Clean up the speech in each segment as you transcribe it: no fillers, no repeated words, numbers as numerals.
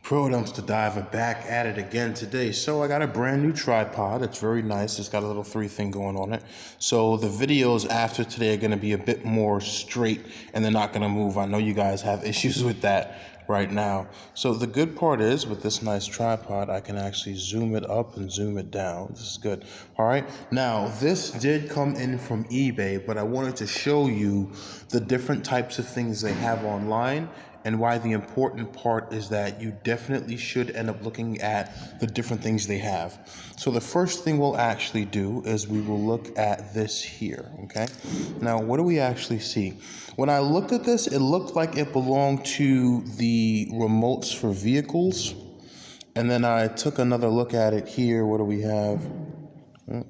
Dumpster diver back at it again today. So I got a brand new tripod. It's very nice. It's got a little 3 thing going on it. So the videos after today are going to be a bit more straight and they're not going to move. I know you guys have issues with that right now. So the good part is with this nice tripod, I can actually zoom it up and zoom it down. This is good. All right. Now this did come in from eBay, but I wanted to show you the different types of things they have online and why the important part is that you definitely should end up looking at the different things they have. So the first thing we'll actually do is we will look at this here, okay? Now, what do we actually see? When I looked at this, it looked like it belonged to the remotes for vehicles. And then I took another look at it here. What do we have?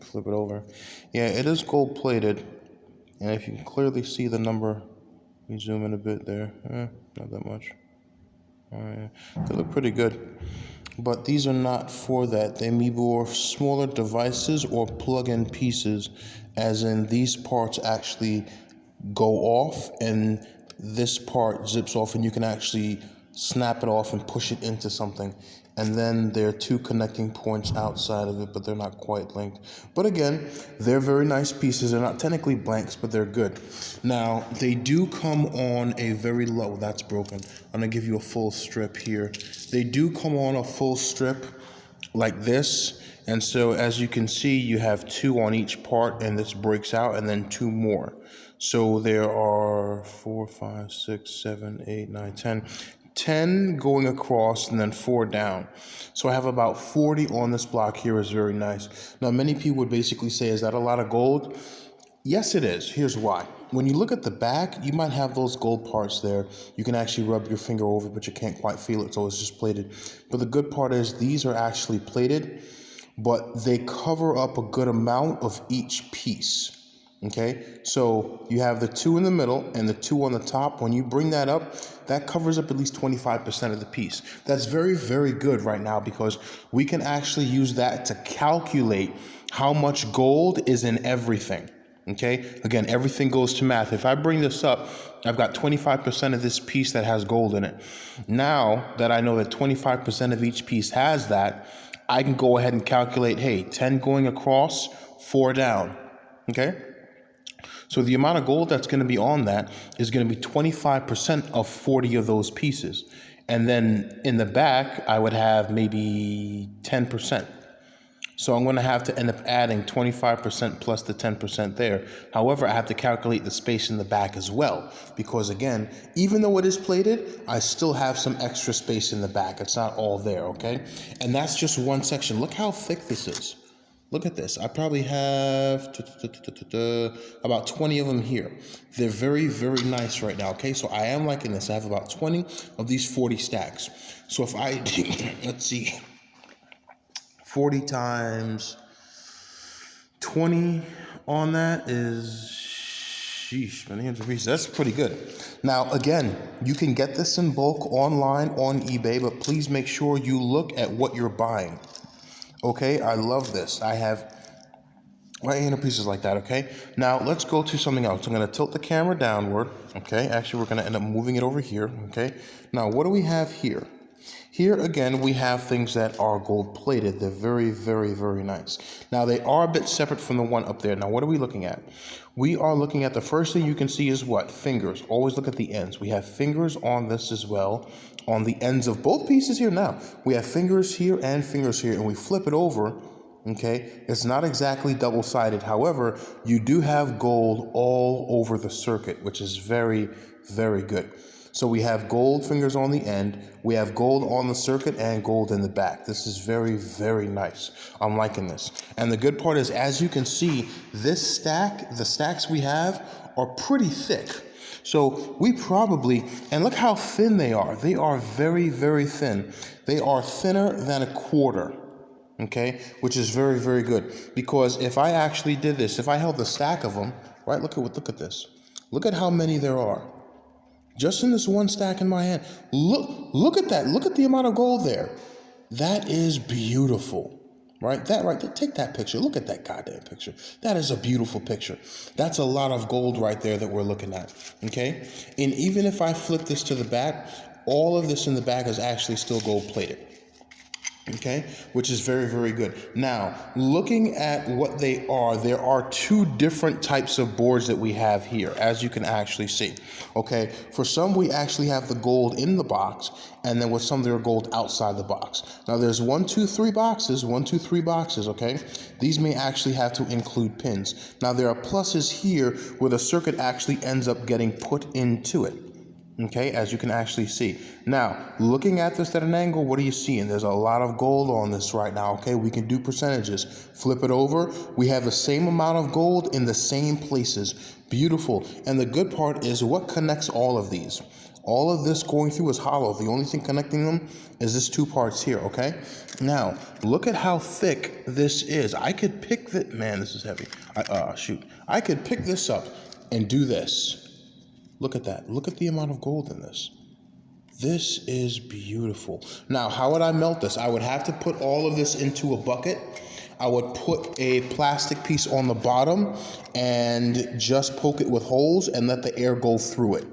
Flip it over. Yeah, it is gold plated. And if you can clearly see the number, you zoom in a bit there. Not that much. They look pretty good. But these are not for that. They may be for smaller devices or plug-in pieces, as in these parts actually go off and this part zips off and you can actually snap it off and push it into something. And then there are 2 connecting points outside of it, but they're not quite linked. But again, they're very nice pieces. They're not technically blanks, but they're good. Now, they do come on a very low, that's broken. I'm gonna give you a full strip here. They do come on a full strip like this. And so as you can see, you have 2 on each part and this breaks out and then 2 more. So there are 4, 5, 6, 7, 8, 9, 10 going across and then 4 down. So I have about 40 on this block here. Is very nice. Now, many people would basically say, is that a lot of gold? Yes, it is. Here's why. When you look at the back, you might have those gold parts there. You can actually rub your finger over it, but you can't quite feel it, so it's just plated. But the good part is these are actually plated, but they cover up a good amount of each piece. Okay, so you have the 2 in the middle and the 2 on the top. When you bring that up, that covers up at least 25% of the piece. That's very, very good right now because we can actually use that to calculate how much gold is in everything. Okay, again, everything goes to math. If I bring this up, I've got 25% of this piece that has gold in it. Now that I know that 25% of each piece has that, I can go ahead and calculate, hey, 10 going across, 4 down. Okay. So the amount of gold that's going to be on that is going to be 25% of 40 of those pieces. And then in the back, I would have maybe 10%. So I'm going to have to end up adding 25% plus the 10% there. However, I have to calculate the space in the back as well. Because again, even though it is plated, I still have some extra space in the back. It's not all there, okay? And that's just one section. Look how thick this is. Look at this. I probably have about 20 of them here. They're very, very nice right now, okay? So I am liking this. I have about 20 of these 40 stacks. So if I, let's see, 40 times 20 on that is, sheesh, many hundred pieces. That's pretty good. Now, again, you can get this in bulk online on eBay, but please make sure you look at what you're buying. Okay, I love this. I have 100 pieces like that, okay? Now, let's go to something else. I'm going to tilt the camera downward, okay? Actually, we're going to end up moving it over here, okay? Now, what do we have here? Here, again, we have things that are gold-plated. They're very, very, very nice. Now, they are a bit separate from the one up there. Now, what are we looking at? We are looking at the first thing you can see is what? Fingers. Always look at the ends. We have fingers on this as well, on the ends of both pieces here. Now, we have fingers here and fingers here, and we flip it over, okay? It's not exactly double-sided. However, you do have gold all over the circuit, which is very, very good. So we have gold fingers on the end, we have gold on the circuit, and gold in the back. This is very, very nice. I'm liking this. And the good part is, as you can see, this stack, the stacks we have are pretty thick. So we probably, and look how thin they are. They are very, very thin. They are thinner than a quarter. Okay, which is very, very good. Because if I actually did this, if I held the stack of them, right, look at this. Look at how many there are. Just in this one stack in my hand. Look at that. Look at the amount of gold there. That is beautiful, right? That right there. Take that picture. Look at that goddamn picture. That is a beautiful picture. That's a lot of gold right there that we're looking at, okay? And even if I flip this to the back, all of this in the back is actually still gold plated. Okay, which is very, very good. Now, looking at what they are, there are two different types of boards that we have here, as you can actually see. Okay, for some, we actually have the gold in the box, and then with some, there are gold outside the box. Now, there's 1, 2, 3 boxes, 1, 2, 3 boxes, okay? These may actually have to include pins. Now, there are pluses here where the circuit actually ends up getting put into it. Okay, as you can actually see. Now, looking at this at an angle, what are you seeing? There's a lot of gold on this right now, okay? We can do percentages. Flip it over. We have the same amount of gold in the same places. Beautiful. And the good part is what connects all of these. All of this going through is hollow. The only thing connecting them is this 2 parts here, okay? Now, look at how thick this is. I could pick that, man, this is heavy. I could pick this up and do this. Look at that. Look at the amount of gold in this. This is beautiful. Now, how would I melt this? I would have to put all of this into a bucket. I would put a plastic piece on the bottom and just poke it with holes and let the air go through it,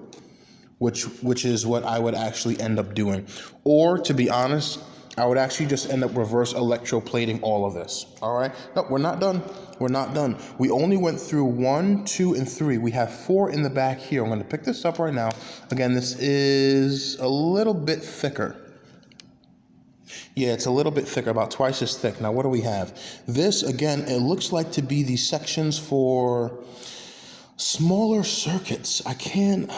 which is what I would actually end up doing. Or, to be honest, I would actually just end up reverse electroplating all of this. All right? No, we're not done. We're not done. We only went through 1, 2, and 3. We have 4 in the back here. I'm going to pick this up right now. Again, this is a little bit thicker. Yeah, it's a little bit thicker, about twice as thick. Now, what do we have? This, again, it looks like to be the sections for smaller circuits. I can't...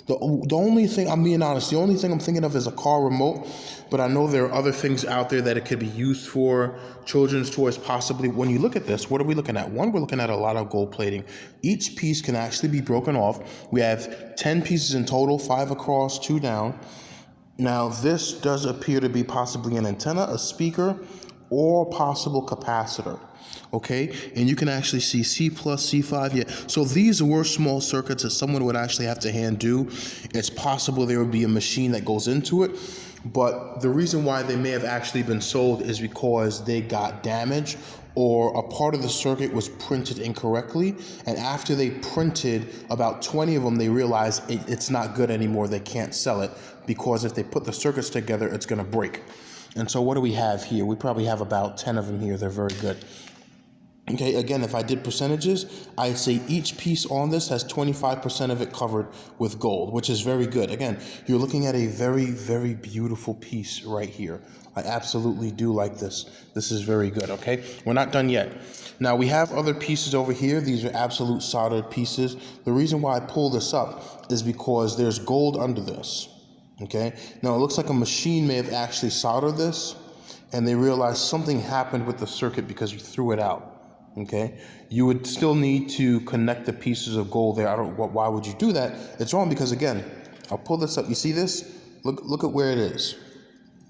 The only thing, I'm being honest, the only thing I'm thinking of is a car remote, but I know there are other things out there that it could be used for, children's toys possibly. When you look at this, what are we looking at? One, we're looking at a lot of gold plating. Each piece can actually be broken off. We have 10 pieces in total, 5 across, 2 down. Now, this does appear to be possibly an antenna, a speaker, or possible capacitor. Okay, and you can actually see C+, C5, yeah. So these were small circuits that someone would actually have to hand do. It's possible there would be a machine that goes into it, but the reason why they may have actually been sold is because they got damaged or a part of the circuit was printed incorrectly, and after they printed about 20 of them, they realized it's not good anymore. They can't sell it because if they put the circuits together, it's going to break. And so what do we have here? We probably have about 10 of them here. They're very good. Okay, again, if I did percentages, I'd say each piece on this has 25% of it covered with gold, which is very good. Again, you're looking at a very, very beautiful piece right here. I absolutely do like this. This is very good, okay? We're not done yet. Now, we have other pieces over here. These are absolute soldered pieces. The reason why I pull this up is because there's gold under this, okay? Now, it looks like a machine may have actually soldered this, and they realized something happened with the circuit because you threw it out. Okay, you would still need to connect the pieces of gold there. Why would you do that? It's wrong because, again, I'll pull this up. You see this? Look at where it is.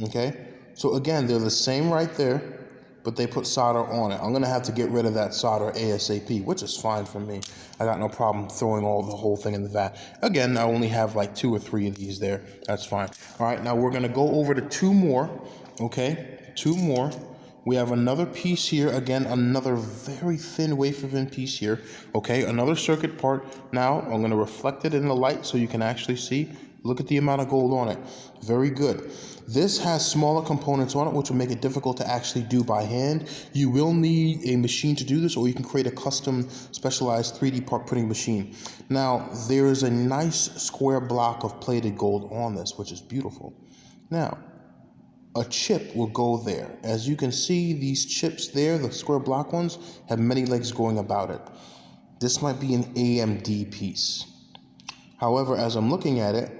Okay, so again, they're the same right there, but they put solder on it. I'm gonna have to get rid of that solder ASAP, which is fine for me. I got no problem throwing the whole thing in the vat. Again, I only have like 2 or 3 of these there. That's fine. All right, now we're gonna go over to 2 more. Okay, 2 more. We have another piece here. Again, another very thin wafer thin piece here. Okay, another circuit part. Now, I'm going to reflect it in the light so you can actually see. Look at the amount of gold on it. Very good. This has smaller components on it, which will make it difficult to actually do by hand. You will need a machine to do this, or you can create a custom specialized 3D part printing machine. Now, there is a nice square block of plated gold on this, which is beautiful. Now, a chip will go there. As you can see, these chips there, the square block ones, have many legs going about it. This might be an AMD piece. However, as I'm looking at it,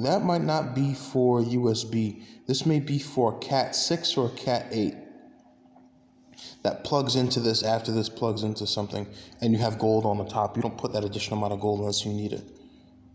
that might not be for USB. This may be for Cat 6 or Cat 8. That plugs into this after this plugs into something, and you have gold on the top. You don't put that additional amount of gold unless you need it.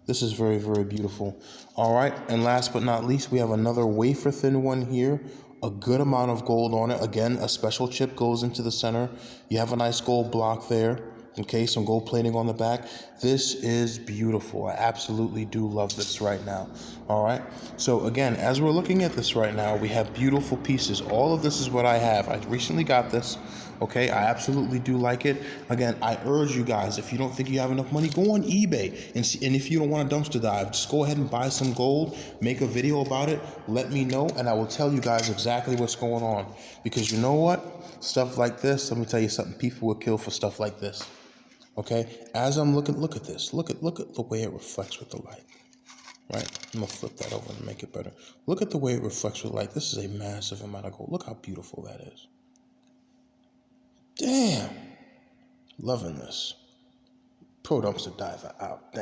This is very, very beautiful. All right, and last but not least, we have another wafer thin one here. A good amount of gold on it. Again, a special chip goes into the center. You have a nice gold block there. Okay, some gold plating on the back. This is beautiful. I absolutely do love this right now. All right, so again, as we're looking at this right now, we have beautiful pieces. All of this is what I have. I recently got this. Okay, I absolutely do like it. Again, I urge you guys, if you don't think you have enough money, go on eBay and see, and if you don't want a dumpster dive, just go ahead and buy some gold, make a video about it, let me know, and I will tell you guys exactly what's going on. Because you know what? Stuff like this, let me tell you something, people will kill for stuff like this. Okay, as I'm looking, look at this. Look at the way it reflects with the light. Right, I'm gonna flip that over and make it better. Look at the way it reflects with light. This is a massive amount of gold. Look how beautiful that is. Damn, loving this. Pro dumpster diver out. Damn.